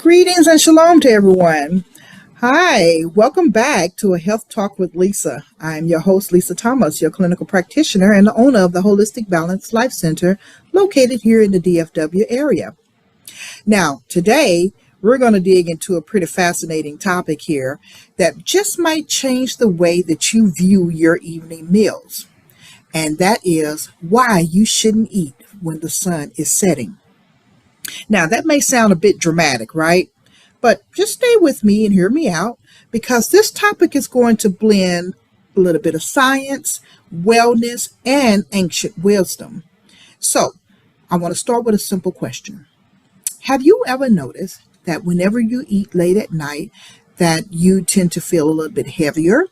Greetings and shalom to everyone. Hi, welcome back to a Health Talk with Lisa. I'm your host, Lisa Thomas, your clinical practitioner and the owner of the Holistic Balance Life Center located here in the DFW area. Now, today, we're going to dig into a pretty fascinating topic here that just might change the way that you view your evening meals. And that is why you shouldn't eat when the sun is setting. Now, that may sound a bit dramatic, right? But just stay with me and hear me out, because this topic is going to blend a little bit of science, wellness, and ancient wisdom. So, I want to start with a simple question. Have you ever noticed that whenever you eat late at night, that you tend to feel a little bit heavier,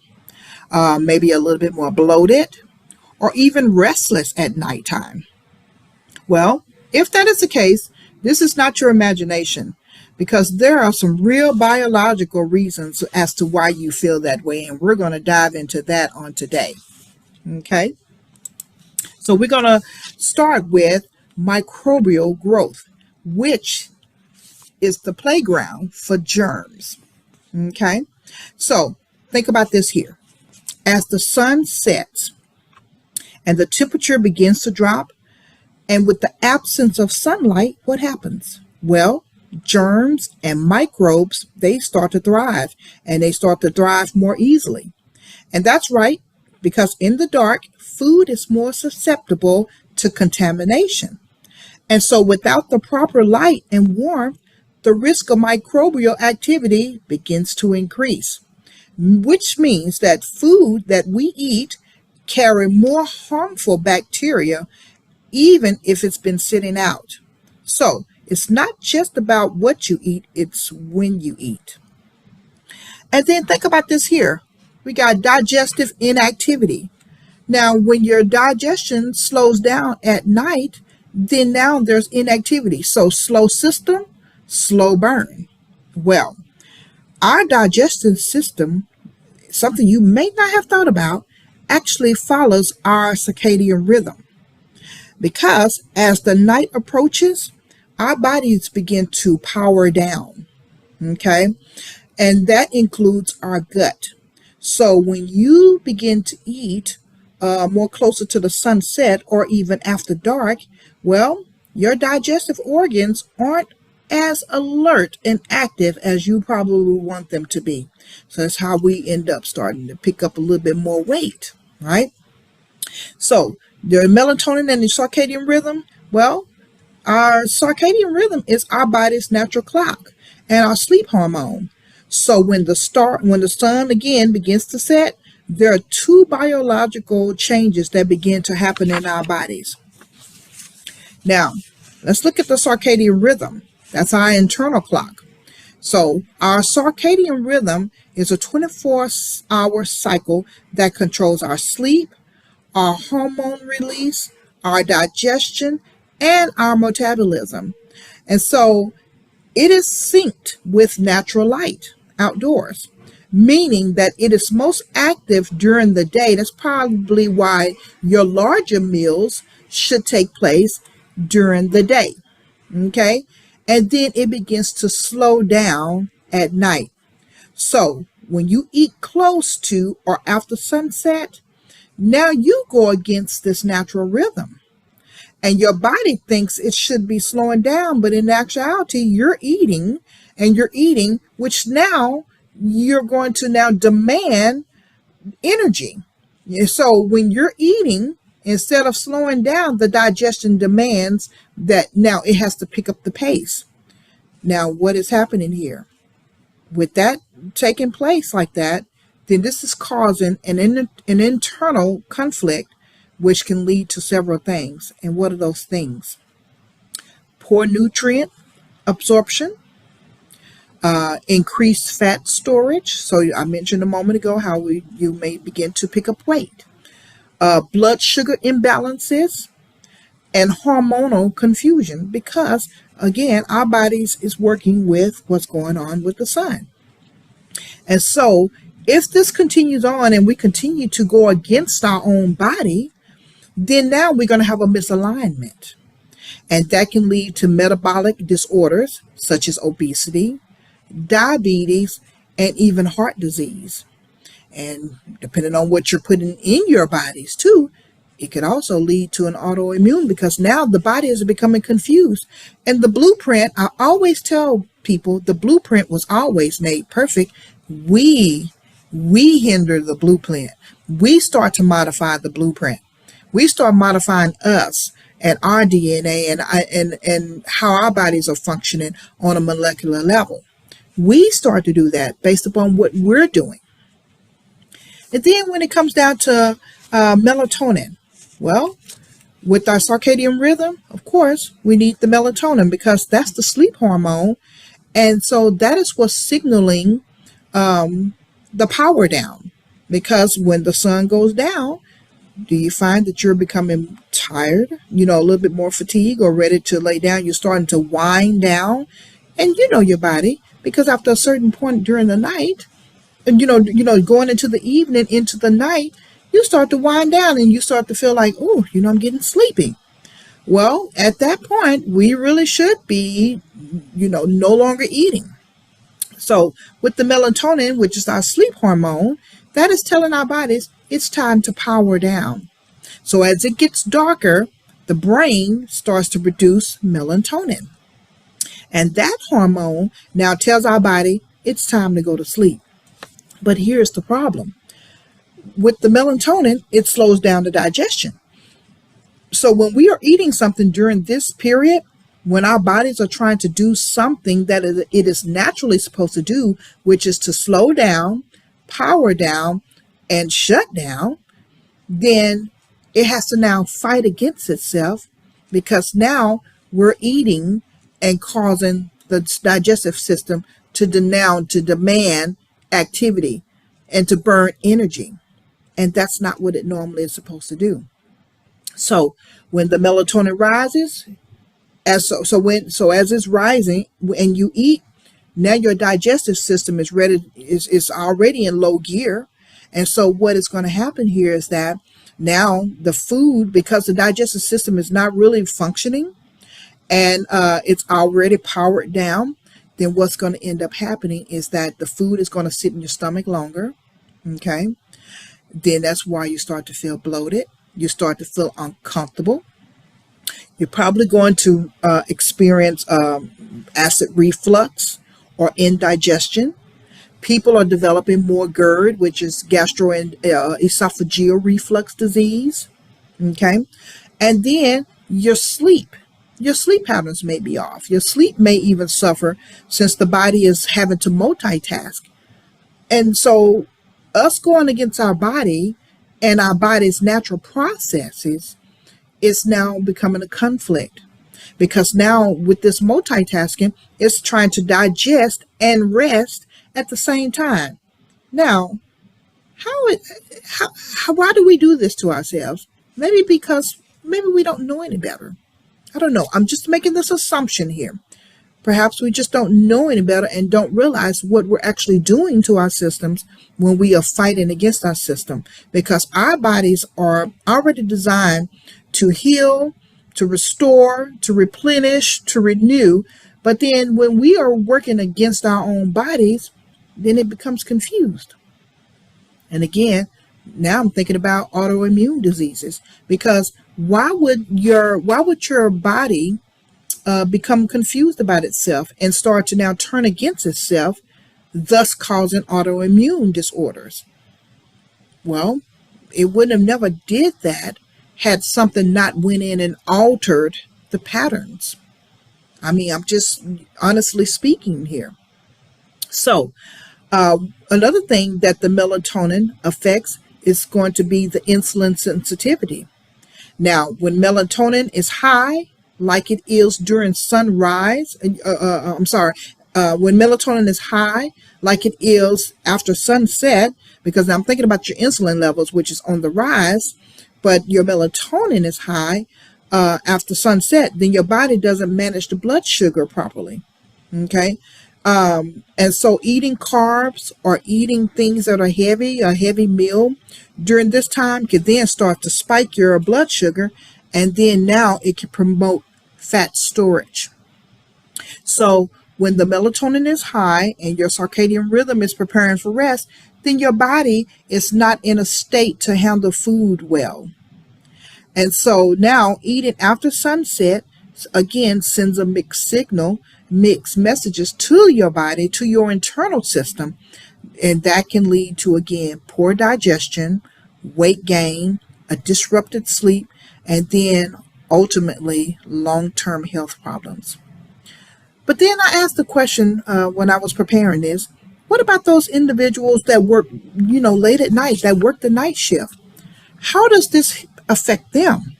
maybe a little bit more bloated, or even restless at nighttime? Well, if that is the case, this is not your imagination, because there are some real biological reasons as to why you feel that way, and we're going to dive into that on today. Okay? So we're going to start with microbial growth, which is the playground for germs. Okay? So think about this here. As the sun sets and the temperature begins to drop, and with the absence of sunlight, what happens? Well, germs and microbes, they start to thrive, and they start to thrive more easily. And that's right, because in the dark, food is more susceptible to contamination. And so without the proper light and warmth, the risk of microbial activity begins to increase, which means that food that we eat carry more harmful bacteria even if it's been sitting out. So it's not just about what you eat, it's when you eat. And then think about this here. We got digestive inactivity. Now, when your digestion slows down at night, then now there's inactivity. So slow system, slow burn. Well, our digestive system, something you may not have thought about, actually follows our circadian rhythm. Because as the night approaches, our bodies begin to power down, okay? And that includes our gut. So when you begin to eat more closer to the sunset or even after dark, well, your digestive organs aren't as alert and active as you probably want them to be. So that's how we end up starting to pick up a little bit more weight, right? So the melatonin and the circadian rhythm, well, our circadian rhythm is our body's natural clock and our sleep hormone. So when the sun again begins to set, there are two biological changes that begin to happen in our bodies. Now, let's look at the circadian rhythm. That's our internal clock. So our circadian rhythm is a 24-hour cycle that controls our sleep, our hormone release, our digestion, and our metabolism. And so it is synced with natural light outdoors, meaning that it is most active during the day. That's probably why your larger meals should take place during the day. Okay? And then it begins to slow down at night. So when you eat close to or after sunset, now you go against this natural rhythm. And your body thinks it should be slowing down, but in actuality, you're eating, which now you're going to now demand energy. So when you're eating, instead of slowing down, the digestion demands that now it has to pick up the pace. Now, what is happening here? With that taking place like that, then this is causing an internal conflict, which can lead to several things. And what are those things? Poor nutrient absorption, increased fat storage. So I mentioned a moment ago how you may begin to pick up weight, blood sugar imbalances, and hormonal confusion, because again, our bodies is working with what's going on with the sun. And so if this continues on and we continue to go against our own body, then now we're going to have a misalignment. And that can lead to metabolic disorders such as obesity, diabetes, and even heart disease. And depending on what you're putting in your bodies too, it could also lead to an autoimmune, because now the body is becoming confused. And the blueprint, I always tell people, the blueprint was always made perfect. We hinder the blueprint. We start to modify the blueprint. We start modifying us and our DNA and how our bodies are functioning on a molecular level. We start to do that based upon what we're doing. And then when it comes down to melatonin, well, with our circadian rhythm, of course, we need the melatonin because that's the sleep hormone. And so that is what's signaling the power down. Because when the sun goes down, do you find that you're becoming tired, a little bit more fatigued or ready to lay down? You're starting to wind down, and you know your body, because after a certain point during the night, and going into the evening, into the night, you start to wind down and you start to feel like, oh, I'm getting sleepy. Well, at that point, we really should be, no longer eating. So with the melatonin, which is our sleep hormone, that is telling our bodies it's time to power down. So as it gets darker, the brain starts to produce melatonin. And that hormone now tells our body it's time to go to sleep. But here's the problem. With the melatonin, it slows down the digestion. So when we are eating something during this period, when our bodies are trying to do something that it is naturally supposed to do, which is to slow down, power down, and shut down, then it has to now fight against itself, because now we're eating and causing the digestive system to demand activity and to burn energy. And that's not what it normally is supposed to do. So when the melatonin rises, as it's rising and you eat, now your digestive system is ready, is already in low gear. And so what is going to happen here is that now the food, because the digestive system is not really functioning and it's already powered down, then what's going to end up happening is that the food is going to sit in your stomach longer. Okay. Then that's why you start to feel bloated. You start to feel uncomfortable. You're probably going to experience acid reflux or indigestion. People are developing more GERD, which is gastroesophageal reflux disease. Okay. And then your sleep patterns may be off. Your sleep may even suffer, since the body is having to multitask. And so us going against our body and our body's natural processes is now becoming a conflict, because now with this multitasking, it's trying to digest and rest at the same time. Now, why do we do this to ourselves? Maybe because we don't know any better. I don't know. I'm just making this assumption here. Perhaps we just don't know any better and don't realize what we're actually doing to our systems when we are fighting against our system, because our bodies are already designed to heal, to restore, to replenish, to renew. But then when we are working against our own bodies, then it becomes confused. And again, now I'm thinking about autoimmune diseases, because why would your body become confused about itself and start to now turn against itself, thus causing autoimmune disorders? Well, it wouldn't have never did that had something not went in and altered the patterns. I mean, I'm just honestly speaking here. So another thing that the melatonin affects is going to be the insulin sensitivity. Now, when melatonin is high, like it is during sunrise, when melatonin is high, like it is after sunset, because I'm thinking about your insulin levels, which is on the rise, but your melatonin is high after sunset, then your body doesn't manage the blood sugar properly. Okay. And so eating carbs or eating things that are heavy, a heavy meal during this time can then start to spike your blood sugar, and then now it can promote fat storage. So when the melatonin is high and your circadian rhythm is preparing for rest, then your body is not in a state to handle food well. And so now eating after sunset, again, sends a mixed signal, mixed messages to your body, to your internal system. And that can lead to, again, poor digestion, weight gain, a disrupted sleep, and then ultimately long-term health problems. But then I asked the question when I was preparing this, what about those individuals that work, late at night, that work the night shift? How does this affect them?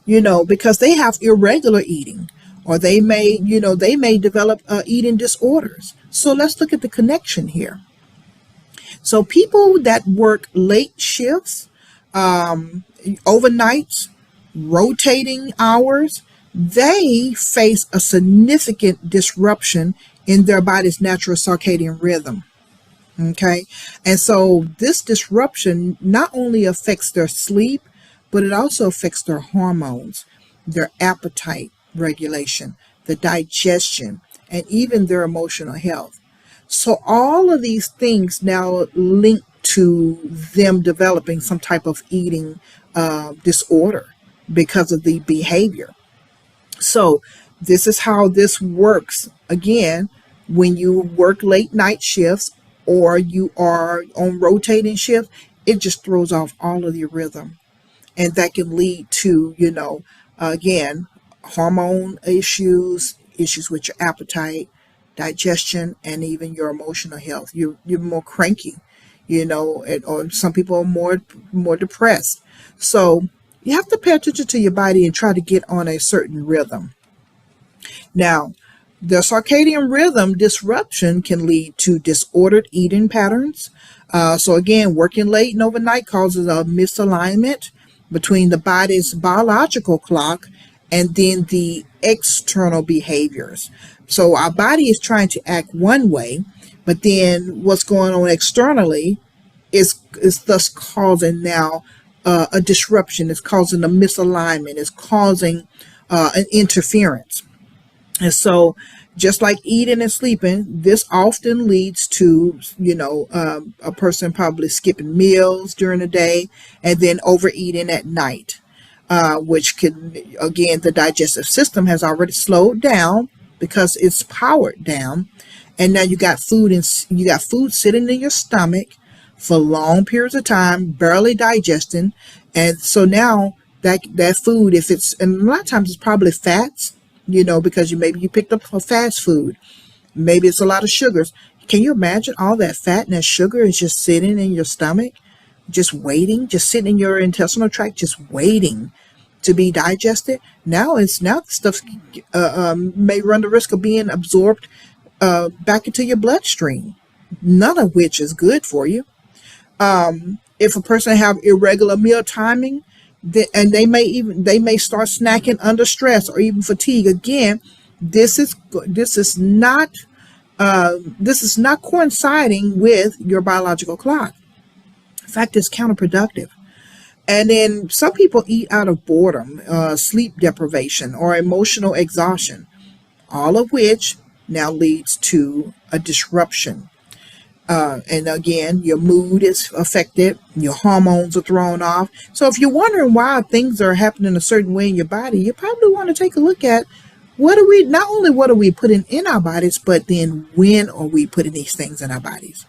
Because they have irregular eating, or they may develop eating disorders. So let's look at the connection here. So people that work late shifts, overnights, rotating hours, they face a significant disruption in their body's natural circadian rhythm. Okay. And so this disruption not only affects their sleep, but it also affects their hormones, their appetite regulation, the digestion, and even their emotional health. So all of these things now link to them developing some type of eating disorder because of the behavior. So this is how this works. Again, when you work late night shifts or you are on rotating shifts, it just throws off all of your rhythm. And that can lead to, again, hormone issues with your appetite, digestion, and even your emotional health. You're more cranky, or some people are more depressed. So you have to pay attention to your body and try to get on a certain rhythm. Now, the circadian rhythm disruption can lead to disordered eating patterns. So again, working late and overnight causes a misalignment between the body's biological clock and then the external behaviors. So our body is trying to act one way, but then what's going on externally is thus causing now a disruption. It's causing a misalignment. It's causing an interference. And so just like eating and sleeping, this often leads to, a person probably skipping meals during the day and then overeating at night, which can, again, the digestive system has already slowed down because it's powered down. And now you got food sitting in your stomach for long periods of time, barely digesting. And so now that food, and a lot of times it's probably fats, because maybe you picked up a fast food. Maybe it's a lot of sugars. Can you imagine all that fat and that sugar is just sitting in your stomach, just waiting, just sitting in your intestinal tract, just waiting to be digested? Now the stuff may run the risk of being absorbed back into your bloodstream, none of which is good for you. If a person have irregular meal timing, and they may start snacking under stress or even fatigue. Again, this is not coinciding with your biological clock. In fact, it's counterproductive. And then some people eat out of boredom, sleep deprivation, or emotional exhaustion, all of which now leads to a disruption. And again, your mood is affected, your hormones are thrown off. So if you're wondering why things are happening a certain way in your body, you probably want to take a look at what are we putting in our bodies, but then when are we putting these things in our bodies?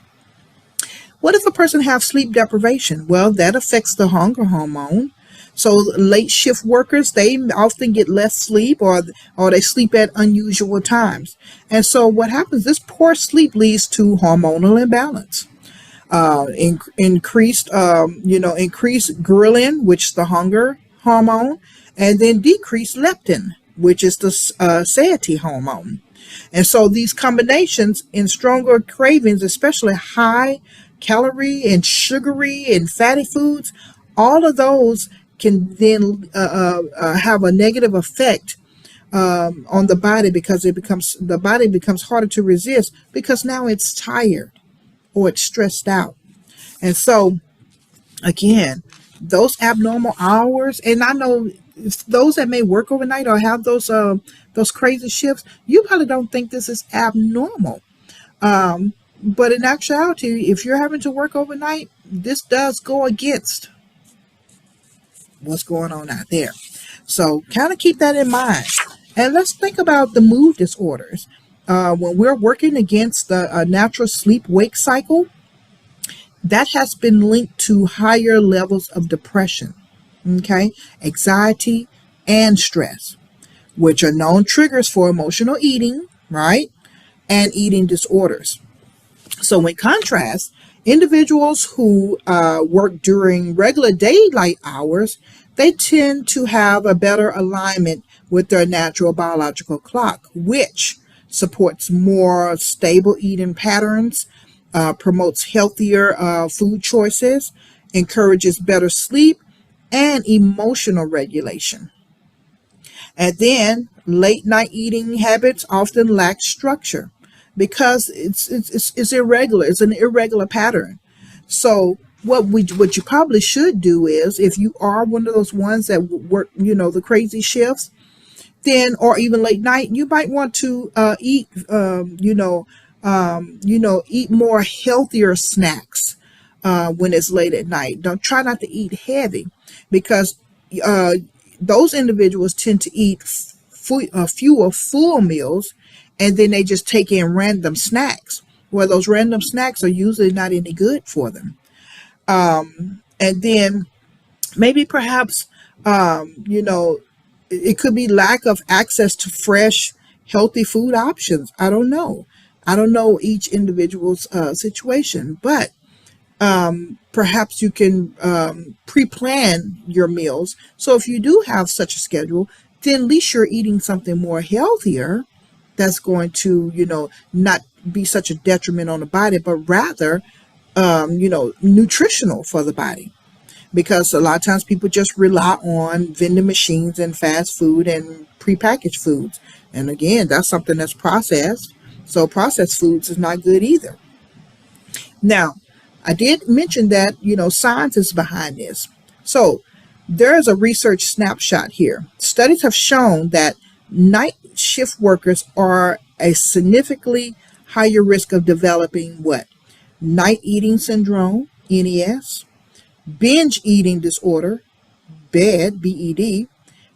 What if a person have sleep deprivation? Well, that affects the hunger hormone. So late shift workers, they often get less sleep or they sleep at unusual times. And so what happens, this poor sleep leads to hormonal imbalance, increased ghrelin, which is the hunger hormone, and then decreased leptin, which is the satiety hormone. And so these combinations in stronger cravings, especially high calorie and sugary and fatty foods, all of those can then have a negative effect on the body because the body becomes harder to resist because now it's tired or it's stressed out. And so again, those abnormal hours, and I know if those that may work overnight or have those crazy shifts, you probably don't think this is abnormal. But in actuality, if you're having to work overnight, this does go against what's going on out there. So kind of keep that in mind. And let's think about the mood disorders. When we're working against the natural sleep-wake cycle, that has been linked to higher levels of depression, okay, anxiety, and stress, which are known triggers for emotional eating, right, and eating disorders. So in contrast, individuals who work during regular daylight hours, they tend to have a better alignment with their natural biological clock, which supports more stable eating patterns, promotes healthier food choices, encourages better sleep, and emotional regulation. And then late night eating habits often lack structure because it's irregular. It's an irregular pattern. So what you probably should do is, if you are one of those ones that work, the crazy shifts, then, or even late night, you might want to eat eat more healthier snacks when it's late at night. Don't try not to eat heavy, because those individuals tend to eat fewer full meals, and then they just take in random snacks. Well, those random snacks are usually not any good for them. And then maybe perhaps, it could be lack of access to fresh, healthy food options. I don't know. I don't know each individual's situation, but perhaps you can pre-plan your meals. So if you do have such a schedule, then at least you're eating something more healthier that's going to, not be such a detriment on the body, but rather, nutritional for the body. Because a lot of times people just rely on vending machines and fast food and prepackaged foods. And again, that's something that's processed. So processed foods is not good either. Now, I did mention that, science is behind this. So there is a research snapshot here. Studies have shown that night shift workers are a significantly higher risk of developing what? Night eating syndrome, NES, binge eating disorder, BED, BED,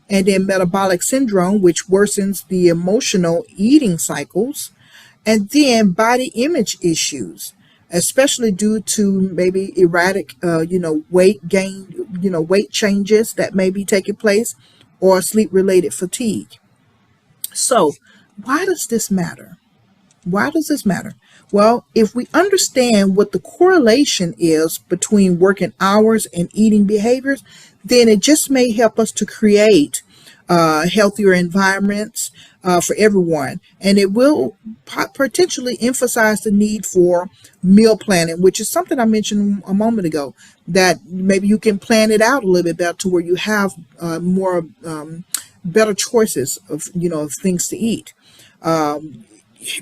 and then metabolic syndrome, which worsens the emotional eating cycles, and then body image issues, especially due to maybe erratic, weight gain, weight changes that may be taking place, or sleep-related fatigue. So, why does this matter? Why does this matter? Well, if we understand what the correlation is between working hours and eating behaviors, then it just may help us to create healthier environments for everyone. And it will potentially emphasize the need for meal planning, which is something I mentioned a moment ago, that maybe you can plan it out a little bit better to where you have more better choices of, of things to eat.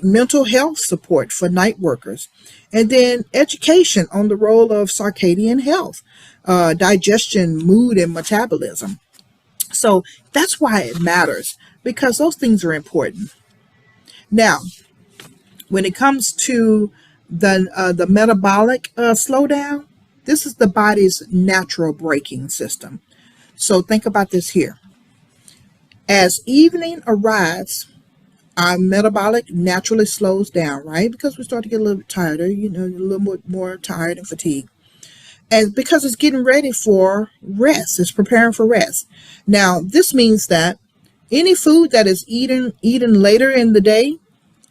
Mental health support for night workers, and then education on the role of circadian health, digestion, mood, and metabolism. So that's why it matters, because those things are important. Now, when it comes to the metabolic slowdown, this is the body's natural braking system. So think about this here. As evening arrives, our metabolic naturally slows down, right? Because we start to get a little bit tired, a little bit more tired and fatigued. And because it's getting ready for rest, it's preparing for rest. Now, this means that any food that is eaten later in the day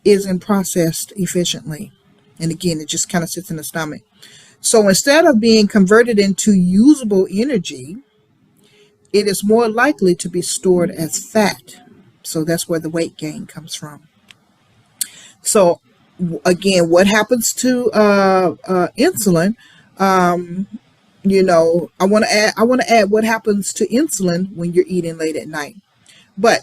isn't processed efficiently. And again, it just kind of sits in the stomach. So instead of being converted into usable energy, it is more likely to be stored as fat. So that's where the weight gain comes from. So again, what happens to insulin? I want to add what happens to insulin when you're eating late at night. But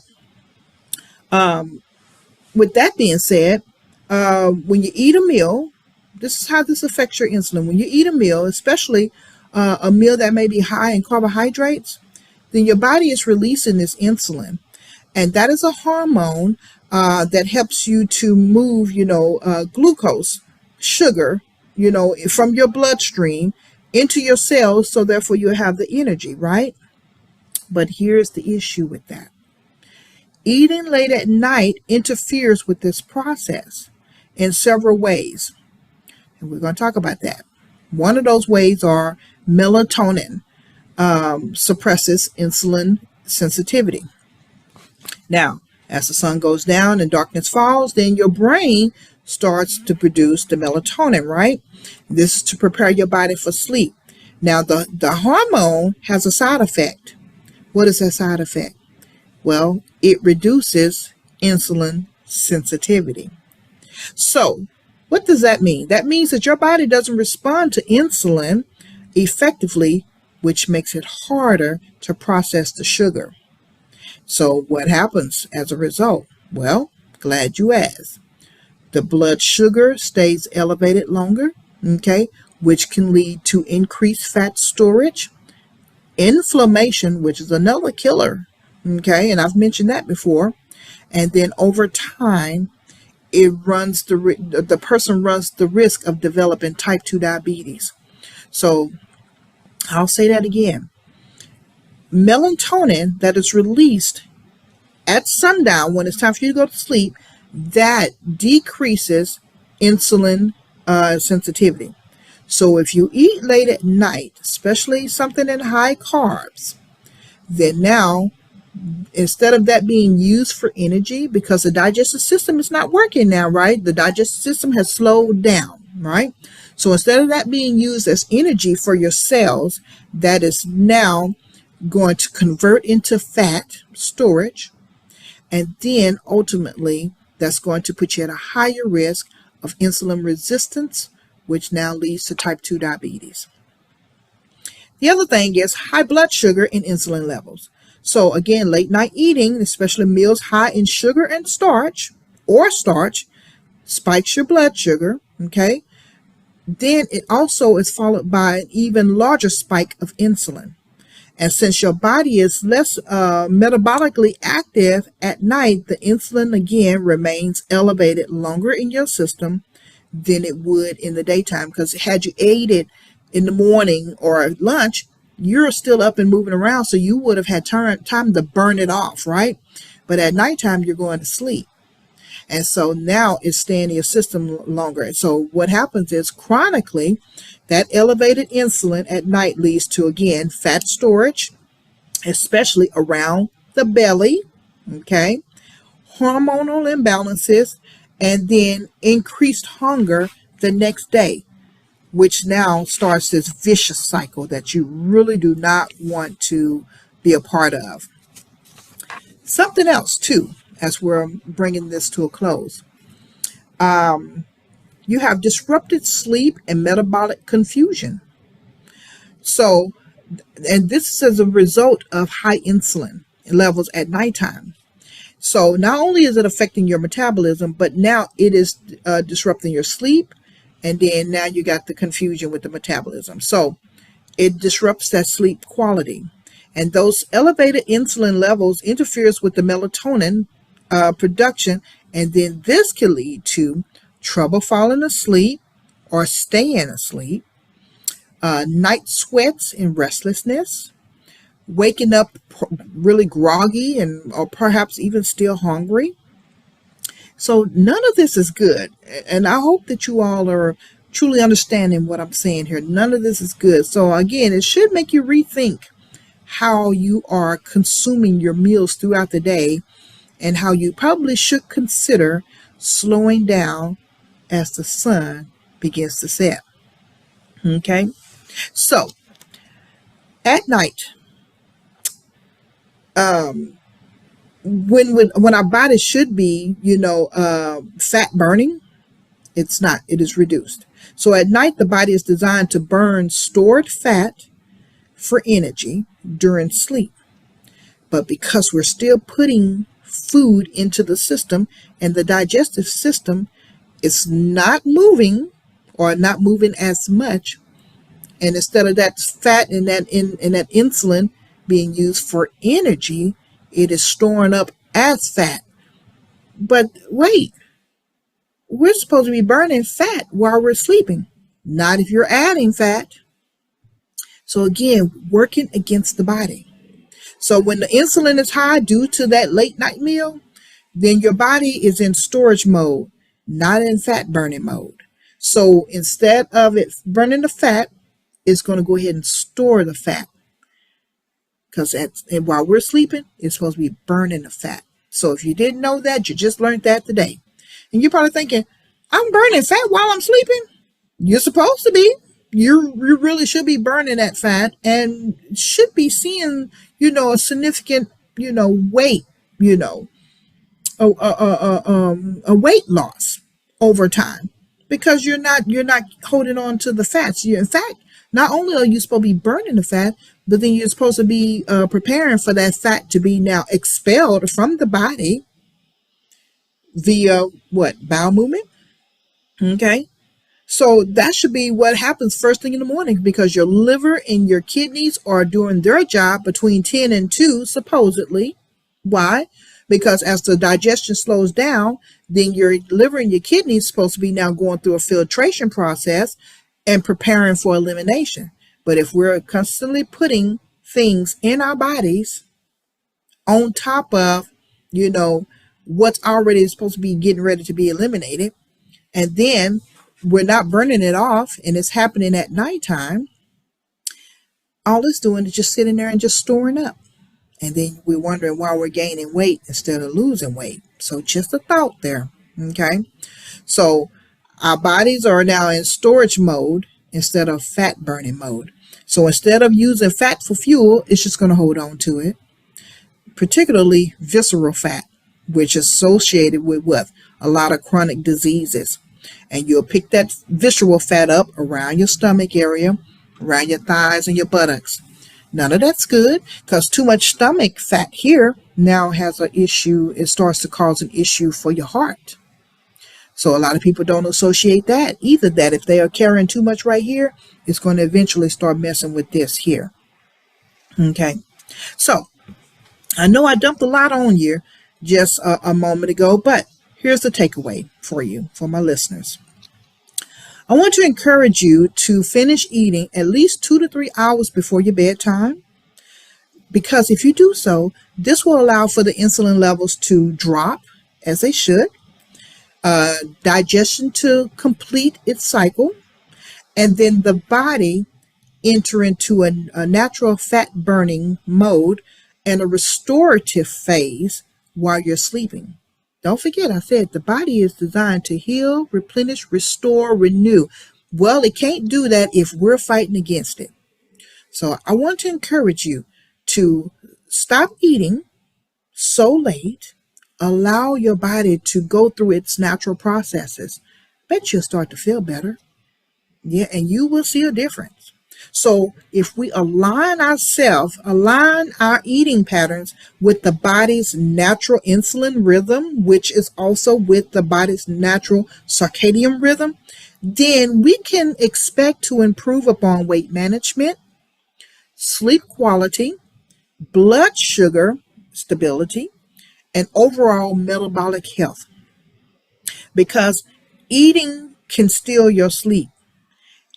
with that being said, when you eat a meal, this is how this affects your insulin. When you eat a meal, especially a meal that may be high in carbohydrates, then your body is releasing this insulin. And that is a hormone that helps you to move, glucose, sugar, from your bloodstream into your cells. So therefore you have the energy, right? But here's the issue with that. Eating late at night interferes with this process in several ways. And we're going to talk about that. One of those ways are melatonin suppresses insulin sensitivity. Now, as the sun goes down and darkness falls, then your brain starts to produce the melatonin, right? This is to prepare your body for sleep. Now, the hormone has a side effect. What is that side effect? Well, it reduces insulin sensitivity. So, what does that mean? That means that your body doesn't respond to insulin effectively, which makes it harder to process the sugar. So what happens as a result? Well, glad you asked. The blood sugar stays elevated longer, okay, which can lead to increased fat storage, inflammation, which is another killer, okay, and I've mentioned that before. And then over time, the person runs the risk of developing type 2 diabetes. So I'll say that again. Melatonin that is released at sundown when it's time for you to go to sleep, that decreases insulin sensitivity. So if you eat late at night, especially something in high carbs, then now instead of that being used for energy, because the digestive system is not working now, right? The digestive system has slowed down, right? So instead of that being used as energy for your cells, that is now going to convert into fat storage. And then ultimately, that's going to put you at a higher risk of insulin resistance, which now leads to type 2 diabetes. The other thing is high blood sugar and insulin levels. So again, late night eating, especially meals high in sugar and starch, spikes your blood sugar, okay? Then it also is followed by an even larger spike of insulin. And since your body is less metabolically active at night, the insulin again remains elevated longer in your system than it would in the daytime. Because had you ate it in the morning or at lunch, you're still up and moving around, so you would have had time to burn it off, right? But at nighttime, you're going to sleep. And so now it's staying in your system longer. And so what happens is chronically, that elevated insulin at night leads to, again, fat storage, especially around the belly, okay, hormonal imbalances, and then increased hunger the next day, which now starts this vicious cycle that you really do not want to be a part of. Something else, too, as we're bringing this to a close. You have disrupted sleep and metabolic confusion. So, and this is as a result of high insulin levels at nighttime. So not only is it affecting your metabolism, but now it is disrupting your sleep. And then now you got the confusion with the metabolism. So it disrupts that sleep quality. And those elevated insulin levels interferes with the melatonin production. And then this can lead to trouble falling asleep or staying asleep, night sweats and restlessness, waking up really groggy or perhaps even still hungry. So none of this is good. And I hope that you all are truly understanding what I'm saying here. None of this is good. So again, it should make you rethink how you are consuming your meals throughout the day and how you probably should consider slowing down as the sun begins to set. Okay? So, at night, when our body should be, fat burning, it's not. It is reduced. So at night, the body is designed to burn stored fat for energy during sleep. But because we're still putting food into the system and the digestive system is not moving or not moving as much, and instead of that fat and that insulin being used for energy, it is storing up as fat. But wait, we're supposed to be burning fat while we're sleeping, not if you're adding fat. So again, working against the body. So when the insulin is high due to that late night meal, then your body is in storage mode, not in fat burning mode. So instead of it burning the fat, it's going to go ahead and store the fat. Because while we're sleeping, it's supposed to be burning the fat. So if you didn't know that, you just learned that today. And you're probably thinking, I'm burning fat while I'm sleeping. You're supposed to be. You really should be burning that fat and should be seeing, a significant, weight, a weight loss over time, because you're not holding on to the fats. In fact, not only are you supposed to be burning the fat, but then you're supposed to be preparing for that fat to be now expelled from the body via what? Bowel movement. Okay. So that should be what happens first thing in the morning, because your liver and your kidneys are doing their job between 10 and 2, supposedly. Why? Because as the digestion slows down, then your liver and your kidneys supposed to be now going through a filtration process and preparing for elimination. But if we're constantly putting things in our bodies on top of, what's already supposed to be getting ready to be eliminated, and then we're not burning it off and it's happening at nighttime, all it's doing is just sitting there and just storing up. And then we're wondering why we're gaining weight instead of losing weight. So just a thought there. Okay. So our bodies are now in storage mode instead of fat burning mode. So instead of using fat for fuel, it's just going to hold on to it, particularly visceral fat, which is associated with what? A lot of chronic diseases. And you'll pick that visceral fat up around your stomach area, around your thighs and your buttocks. None of that's good, because too much stomach fat here now has an issue. It starts to cause an issue for your heart. So a lot of people don't associate that either, that if they are carrying too much right here, it's going to eventually start messing with this here. Okay. So I know I dumped a lot on you just a moment ago, but here's the takeaway for you, for my listeners. I want to encourage you to finish eating at least 2 to 3 hours before your bedtime, because if you do so, this will allow for the insulin levels to drop as they should, digestion to complete its cycle, and then the body enter into a natural fat burning mode and a restorative phase while you're sleeping. Don't forget, I said the body is designed to heal, replenish, restore, renew. Well, it can't do that if we're fighting against it. So I want to encourage you to stop eating so late. Allow your body to go through its natural processes. Bet you'll start to feel better. Yeah, and you will see a difference. So if we align our eating patterns with the body's natural insulin rhythm, which is also with the body's natural circadian rhythm, then we can expect to improve upon weight management, sleep quality, blood sugar stability, and overall metabolic health. Because eating can steal your sleep.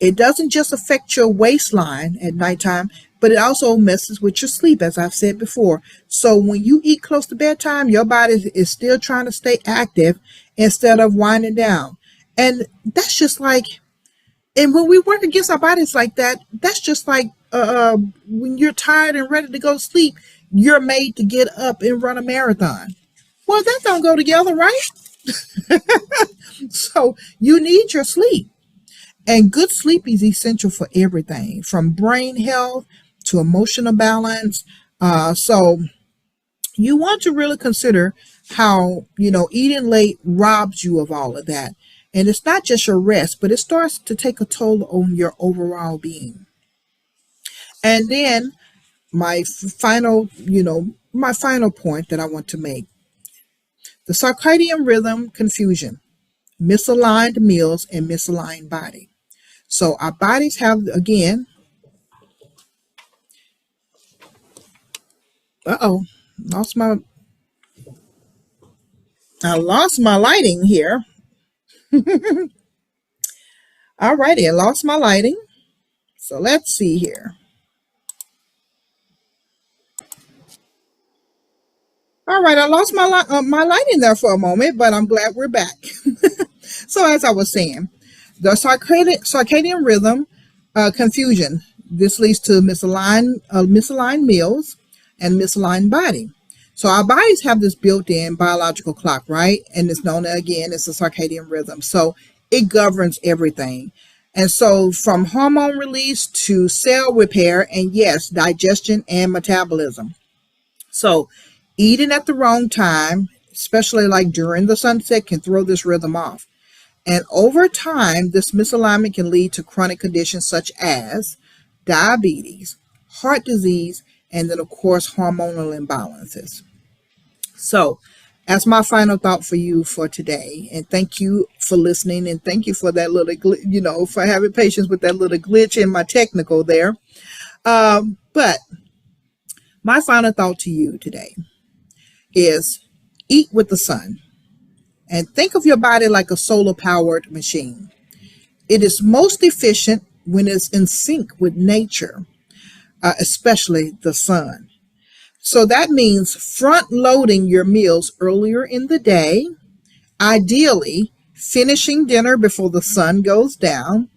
It doesn't just affect your waistline at nighttime, but it also messes with your sleep, as I've said before. So when you eat close to bedtime, your body is still trying to stay active instead of winding down. And that's just like, and when we work against our bodies like that, that's just like when you're tired and ready to go to sleep, you're made to get up and run a marathon. Well, that don't go together, right? So you need your sleep. And good sleep is essential for everything, from brain health to emotional balance. So you want to really consider how, eating late robs you of all of that. And it's not just your rest, but it starts to take a toll on your overall being. And then my final point that I want to make, the circadian rhythm confusion, misaligned meals and misaligned body. So our bodies have, again, Uh-oh. Lost my I lost my lighting here. Alrighty, I lost my lighting. So let's see here. All right, I lost my lighting there for a moment, but I'm glad we're back. So as I was saying, the circadian rhythm confusion. This leads to misaligned meals and misaligned body. So our bodies have this built-in biological clock, right? And it's known again as the circadian rhythm. So it governs everything. And so from hormone release to cell repair and yes, digestion and metabolism. So eating at the wrong time, especially like during the sunset, can throw this rhythm off. And over time, this misalignment can lead to chronic conditions such as diabetes, heart disease, and then, of course, hormonal imbalances. So, that's my final thought for you for today. And thank you for listening. And thank you for that little, for having patience with that little glitch in my technical there. But my final thought to you today is eat with the sun. And think of your body like a solar-powered machine. It is most efficient when it's in sync with nature, especially the sun. So that means front-loading your meals earlier in the day, ideally finishing dinner before the sun goes down.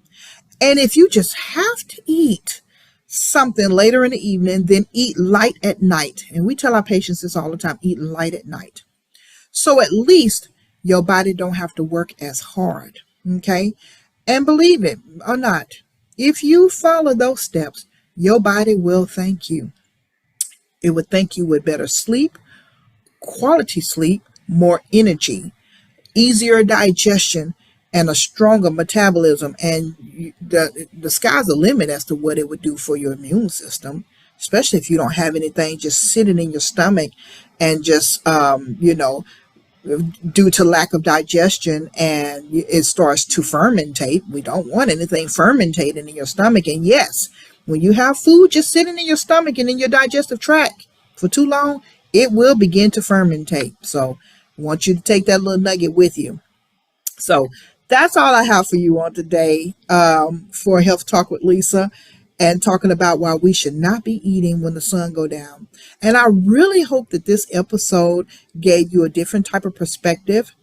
And if you just have to eat something later in the evening, then eat light at night. And we tell our patients this all the time, eat light at night. So at least your body don't have to work as hard, okay? And believe it or not, if you follow those steps, your body will thank you. It would thank you with better sleep, quality sleep, more energy, easier digestion, and a stronger metabolism. And the sky's the limit as to what it would do for your immune system, especially if you don't have anything just sitting in your stomach and just, due to lack of digestion and it starts to fermentate. We don't want anything fermentating in your stomach. And yes, when you have food just sitting in your stomach and in your digestive tract for too long, it will begin to fermentate. So I want you to take that little nugget with you. So that's all I have for you on today for Health Talk with Lisa, and talking about why we should not be eating when the sun go down. And I really hope that this episode gave you a different type of perspective.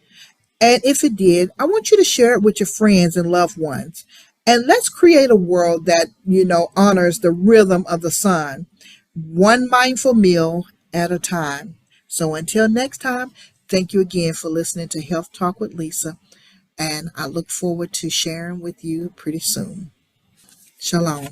And if it did, I want you to share it with your friends and loved ones. And let's create a world that, honors the rhythm of the sun, one mindful meal at a time. So until next time, thank you again for listening to Health Talk with Lisa. And I look forward to sharing with you pretty soon. Shalom.